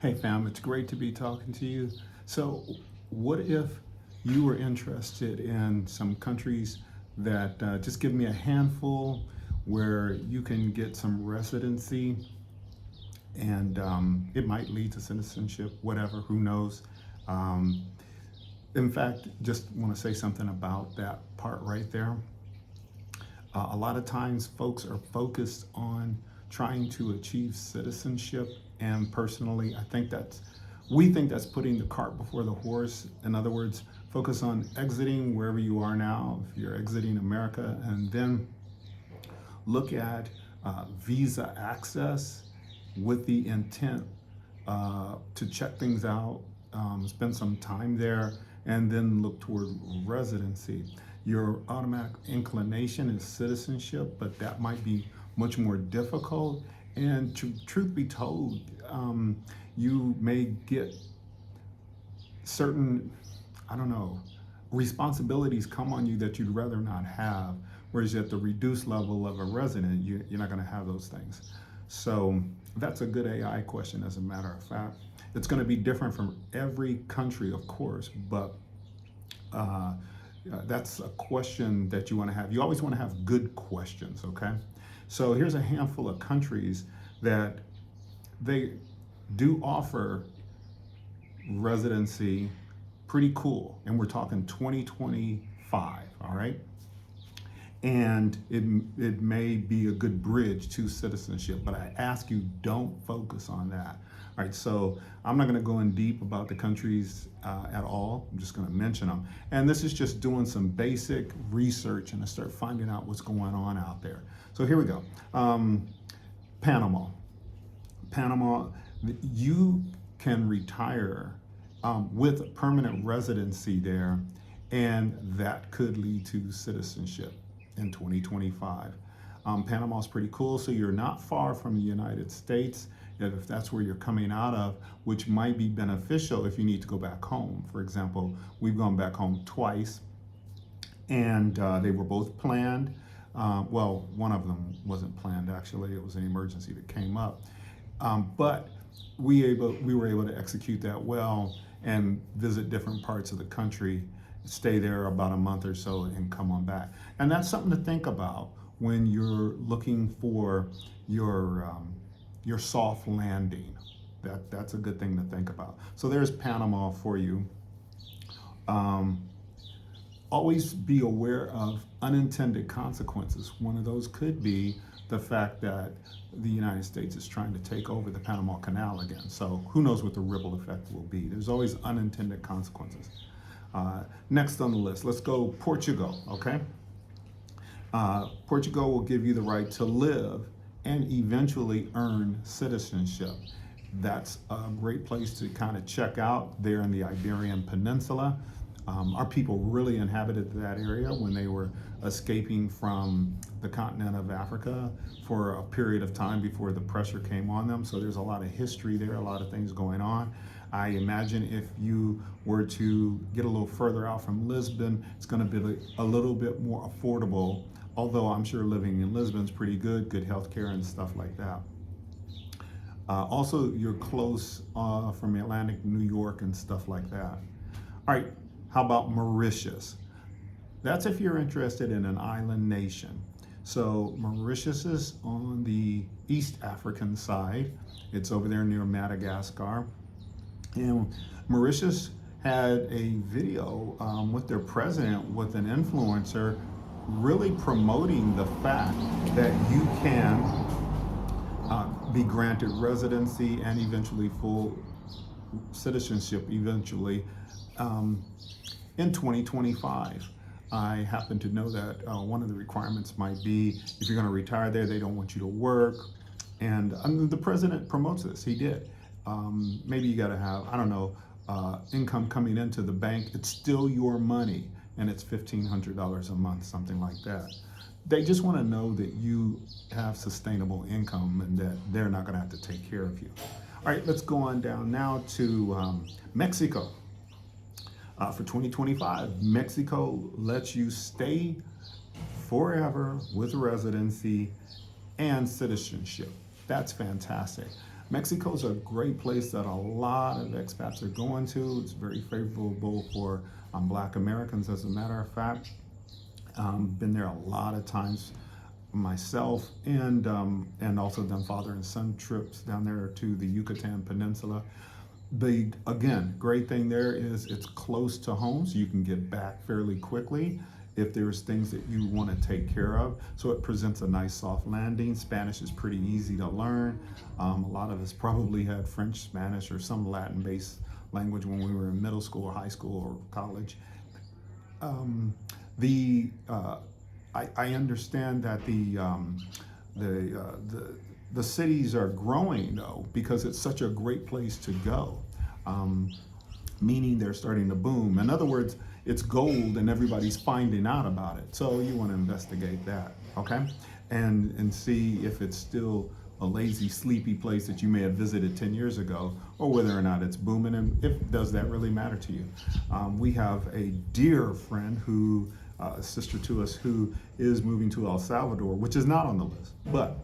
Hey fam, it's great to be talking to you. So what if you were interested in some countries that just give me a handful where you can get some residency and it might lead to citizenship, whatever, who knows. Um, in fact, just want to say something about that part right there. A lot of times folks are focused on trying to achieve citizenship, and personally we think that's putting the cart before the horse. In other words, focus on exiting wherever you are now, if you're exiting America, and then look at visa access with the intent to check things out, spend some time there, and then look toward residency. Your automatic inclination is citizenship, but that might be much more difficult. And truth be told, you may get certain, I don't know, responsibilities come on you that you'd rather not have. Whereas at the reduced level of a resident, you're not going to have those things. So that's a good AI question, as a matter of fact. It's going to be different from every country, of course, but that's a question that you want to have. You always want to have good questions, okay? So here's a handful of countries that they do offer residency, pretty cool. And we're talking 2025, all right? And it may be a good bridge to citizenship, but I ask you, don't focus on that. All right, so I'm not going to go in deep about the countries at all. I'm just going to mention them. And this is just doing some basic research and to start finding out what's going on out there. So here we go. Panama. Panama, you can retire with permanent residency there, and that could lead to citizenship in 2025. Panama is pretty cool, so you're not far from the United States, if that's where you're coming out of, which might be beneficial if you need to go back home. For example, we've gone back home twice, and they were both planned. Well, one of them wasn't planned, actually. It was an emergency that came up. But we were able to execute that well and visit different parts of the country, stay there about a month or so, and come on back. And that's something to think about when you're looking for your soft landing. That's a good thing to think about. So there's Panama for you. Always be aware of unintended consequences. One of those could be the fact that the United States is trying to take over the Panama Canal again. So who knows what the ripple effect will be. There's always unintended consequences. Next on the list, let's go Portugal, okay? Portugal will give you the right to live and eventually earn citizenship. That's a great place to kind of check out there in the Iberian Peninsula. Our people really inhabited that area when they were escaping from the continent of Africa for a period of time before the pressure came on them. So there's a lot of history there, a lot of things going on. I imagine if you were to get a little further out from Lisbon, it's going to be a little bit more affordable, although I'm sure living in Lisbon is pretty good healthcare and stuff like that. Also, you're close from Atlantic, New York and stuff like that. All right, how about Mauritius? That's if you're interested in an island nation. So Mauritius is on the East African side. It's over there near Madagascar. And Mauritius had a video with their president, with an influencer, really promoting the fact that you can be granted residency and eventually full citizenship eventually in 2025. I happen to know that one of the requirements might be if you're going to retire there, they don't want you to work. And the president promotes this. He did. Maybe you got to have, I don't know, income coming into the bank. It's still your money, and it's $1,500 a month, something like that. They just want to know that you have sustainable income and that they're not going to have to take care of you. All right, let's go on down now to Mexico. For 2025, Mexico lets you stay forever with residency and citizenship. That's fantastic. Mexico's a great place that a lot of expats are going to. It's very favorable for Black Americans, as a matter of fact. Been there a lot of times myself, and also done father and son trips down there to the Yucatan Peninsula. The again, great thing there is it's close to home, so you can get back fairly quickly if there's things that you want to take care of. So it presents a nice soft landing. Spanish is pretty easy to learn. A lot of us probably had French, Spanish, or some Latin-based language when we were in middle school or high school or college. I understand that the cities are growing though, because it's such a great place to go, meaning they're starting to boom. In other words, it's gold and everybody's finding out about it. So you want to investigate that, okay? And see if it's still a lazy, sleepy place that you may have visited 10 years ago, or whether or not it's booming, and if does that really matter to you. We have a dear friend who, a sister to us, who is moving to El Salvador, which is not on the list, but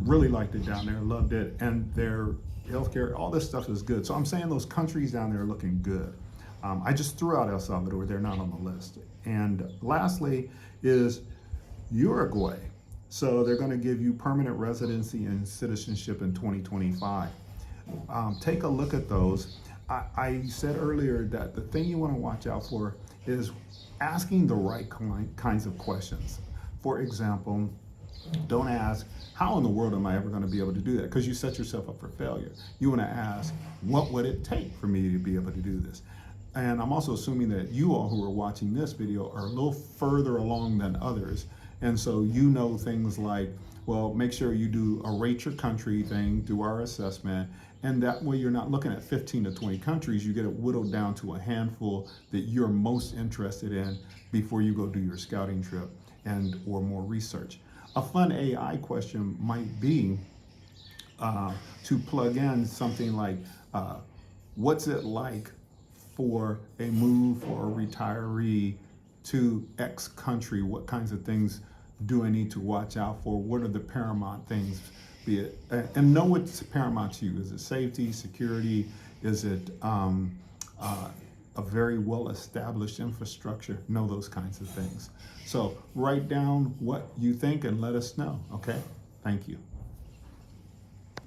really liked it down there, loved it, and their healthcare, all this stuff is good. So I'm saying those countries down there are looking good. I just threw out El Salvador, they're not on the list. And lastly is Uruguay. So they're going to give you permanent residency and citizenship in 2025. Take a look at those. I said earlier that the thing you want to watch out for is asking the right kinds of questions. For example, don't ask, how in the world am I ever going to be able to do that? Because you set yourself up for failure. You want to ask, what would it take for me to be able to do this? And I'm also assuming that you all who are watching this video are a little further along than others. And so you know things like, well, make sure you do a rate your country thing, do our assessment, and that way you're not looking at 15 to 20 countries, you get it whittled down to a handful that you're most interested in before you go do your scouting trip and or more research. A fun AI question might be to plug in something like, what's it like for a move for a retiree to X country? What kinds of things do I need to watch out for? What are the paramount things? Be it, and know what's paramount to you. Is it safety, security? Is it a very well-established infrastructure? Know those kinds of things. So write down what you think and let us know, okay? Thank you.